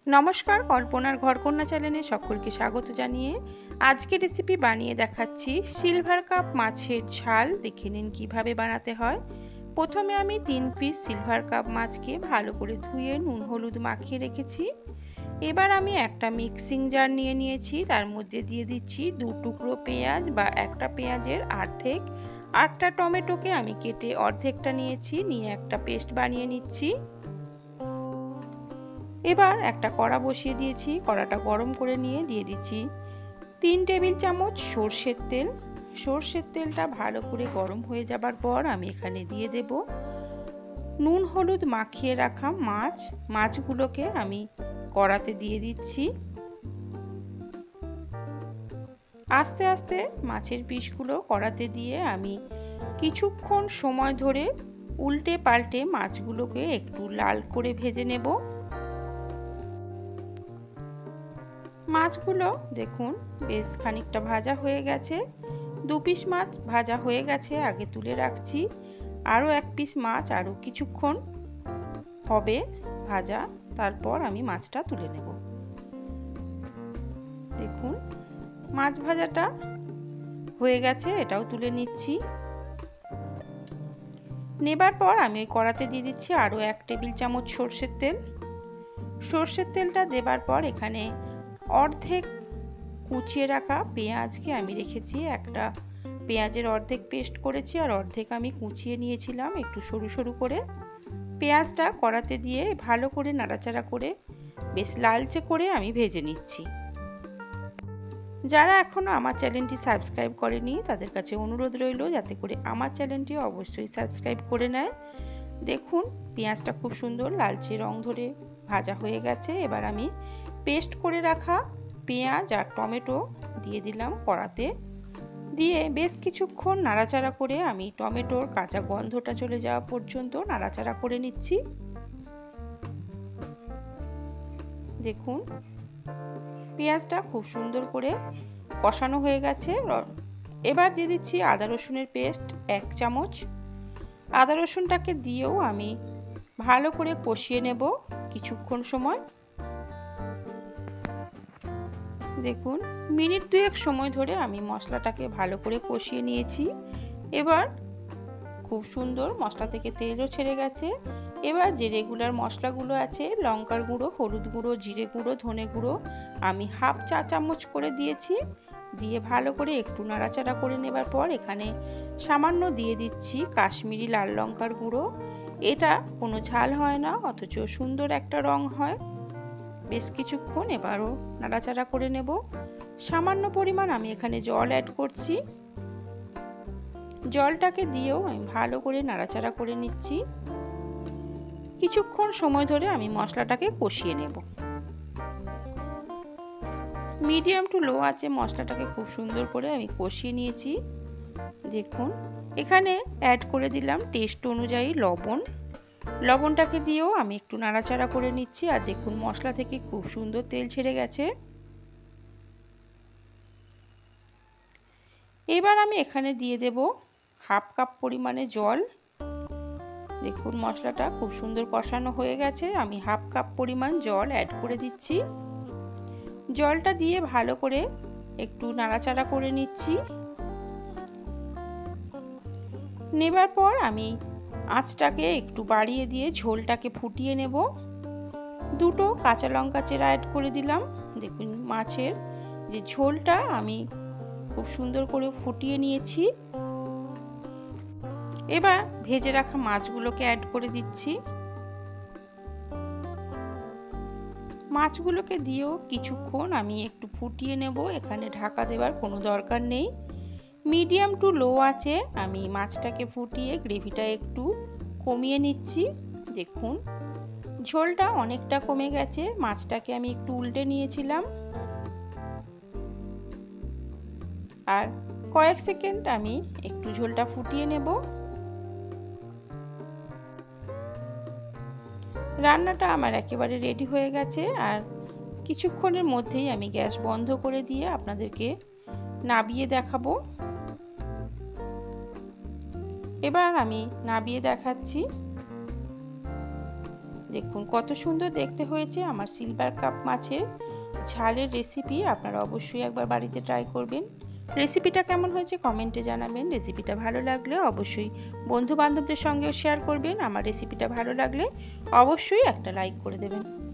নমস্কার, কল্পনার ঘরকন্যা চ্যানেলে সকলকে স্বাগত জানিয়ে আজকে রেসিপি বানিয়ে দেখাচ্ছি সিলভার কাপ মাছের ঝাল। দেখে নিন কীভাবে বানাতে হয়। প্রথমে আমি 3 পিস সিলভার কাপ মাছকে ভালো করে ধুয়ে নুন হলুদ মাখিয়ে রেখেছি। এবার আমি একটা মিক্সিং জার নিয়ে নিয়েছি, তার মধ্যে দিয়ে দিচ্ছি 2 টুকরো পেঁয়াজ বা একটা পেঁয়াজের অর্ধেক, একটা টমেটোকে আমি কেটে অর্ধেকটা নিয়েছি, নিয়ে একটা পেস্ট বানিয়ে নিচ্ছি। এবার একটা কড়া বসিয়ে দিয়েছি, কড়াটা গরম করে নিয়ে দিয়ে দিচ্ছি 3 টেবিল চামচ সর্ষের তেল। সর্ষের তেলটা ভালো করে গরম হয়ে যাবার পর আমি এখানে দিয়ে দেব নুন হলুদ মাখিয়ে রাখা মাছগুলোকে আমি কড়াতে দিয়ে দিচ্ছি। আস্তে আস্তে মাছের পিসগুলো কড়াতে দিয়ে আমি কিছুক্ষণ সময় ধরে উল্টে পাল্টে মাছগুলোকে একটু লাল করে ভেজে নেব। মাছগুলো দেখুন বেশ খানিকটা ভাজা হয়ে গেছে। 2 পিস মাছ ভাজা হয়ে গেছে, আগে তুলে রাখছি। আরও 1 পিস মাছ আরও কিছুক্ষণ হবে ভাজা, তারপর আমি মাছটা তুলে নেব। দেখুন মাছ ভাজাটা হয়ে গেছে, এটাও তুলে নিচ্ছি। নেবার পর আমি ওই কড়াতে দিয়ে দিচ্ছি আরও 1 টেবিল চামচ সর্ষের তেল। সর্ষের তেলটা দেবার পর এখানে অর্ধেক কুচিয়ে রাখা পেঁয়াজকে আমি রেখেছি, একটা পেঁয়াজের অর্ধেক পেস্ট করেছি আর অর্ধেক আমি কুচিয়ে নিয়েছিলাম একটু সরু সরু করে। পেঁয়াজটা কড়াতে দিয়ে ভালো করে নাড়াচাড়া করে বেশ লালচে করে আমি ভেজে নিচ্ছি। যারা এখনও আমার চ্যানেলটি সাবস্ক্রাইব করেনি তাদের কাছে অনুরোধ রইল যাতে করে আমার চ্যানেলটি অবশ্যই সাবস্ক্রাইব করে নেয়। দেখুন পেঁয়াজটা খুব সুন্দর লালচে রং ধরে ভাজা হয়ে গেছে। এবার আমি পেস্ট করে রাখা পেঁয়াজ আর টমেটো দিয়ে দিলাম কড়াতে, দিয়ে বেশ কিছুক্ষণ নাড়াচাড়া করে আমি টমেটোর কাঁচা গন্ধটা চলে যাওয়া পর্যন্ত নাড়াচাড়া করে নিচ্ছি। দেখুন পেঁয়াজটা খুব সুন্দর করে কষানো হয়ে গেছে। এবার দিয়ে দিচ্ছি আদা রসুনের পেস্ট 1 চামচ। আদা রসুনটাকে দিয়েও আমি ভালো করে কষিয়ে নেব কিছুক্ষণ সময়। দেখুন মিনিট 2 সময় ধরে আমি মশলাটাকে ভালো করে কষিয়ে নিয়েছি। এবার খুব সুন্দর মশলা থেকে তেলও ছেড়ে গেছে। এবার যে রেগুলার মশলাগুলো আছে লঙ্কার গুঁড়ো, হলুদ গুঁড়ো, জিরে গুঁড়ো, ধনে গুঁড়ো আমি হাফ চা চামচ করে দিয়েছি, দিয়ে ভালো করে একটু নাড়াচাড়া করে নেবার পর এখানে সামান্য দিয়ে দিচ্ছি কাশ্মীরি লাল লঙ্কার গুঁড়ো। এটা কোনো ঝাল হয় না, অথচ সুন্দর একটা রং হয়। বেশ কিছুক্ষণ এবারও নাড়াচাড়া করে নেব। সামান্য পরিমাণ আমি এখানে জল অ্যাড করছি। জলটাকে দিয়েও আমি ভালো করে নাড়াচাড়া করে নিচ্ছি। কিছুক্ষণ সময় ধরে আমি মশলাটাকে কষিয়ে নেব। মিডিয়াম টু লো আছে মশলাটাকে খুব সুন্দর করে আমি কষিয়ে নিয়েছি। দেখুন এখানে অ্যাড করে দিলাম টেস্ট অনুযায়ী লবণ। লবণটাকে দিয়েও আমি একটু নাড়াচাড়া করে নিচ্ছি। আর দেখুন মশলা থেকে খুব সুন্দর তেল ছেড়ে গেছে। এবার আমি এখানে দিয়ে দেব হাফ কাপ পরিমাণে জল। দেখুন মশলাটা খুব সুন্দর কষানো হয়ে গেছে, আমি হাফ কাপ পরিমাণ জল অ্যাড করে দিচ্ছি। জলটা দিয়ে ভালো করে একটু নাড়াচাড়া করে নিচ্ছি। নেবার পর আমি আঁচটাকে একটু বাড়িয়ে দিয়ে ঝোলটাকে ফুটিয়ে নেব। 2টো কাঁচা লঙ্কা চেরা অ্যাড করে দিলাম। দেখুন মাছের যে ঝোলটা আমি খুব সুন্দর করে ফুটিয়ে নিয়েছি। এবার ভেজে রাখা মাছগুলোকে অ্যাড করে দিচ্ছি। মাছগুলোকে দিয়েও কিছুক্ষণ আমি একটু ফুটিয়ে নেব, এখানে ঢাকা দেওয়ার কোনো দরকার নেই। মিডিয়াম টু লো আছে আমি মাছটাকে ফুটিয়ে গ্রেভিটা একটু কমিয়ে নিচ্ছি। দেখুন ঝোলটা অনেকটা কমে গেছে। মাছটাকে আমি একটু উল্টে নিয়েছিলাম আর কয়েক সেকেন্ড আমি একটু ঝোলটা ফুটিয়ে নেব। রান্নাটা আমার একেবারে রেডি হয়ে গেছে আর কিছুক্ষণের মধ্যেই আমি গ্যাস বন্ধ করে দিয়ে আপনাদেরকে নাবিয়ে দেখাবো। এবার আমি নাবিয়ে দেখাচ্ছি। দেখুন কত সুন্দর দেখতে হয়েছে আমার সিলভার কাপ মাছের ঝালের রেসিপি। আপনারা অবশ্যই একবার বাড়িতে ট্রাই করবেন। রেসিপিটা কেমন হয়েছে কমেন্টে জানাবেন। রেসিপিটা ভালো লাগলে অবশ্যই বন্ধু বান্ধবদের সঙ্গেও শেয়ার করবেন। আমার রেসিপিটা ভালো লাগলে অবশ্যই একটা লাইক করে দেবেন।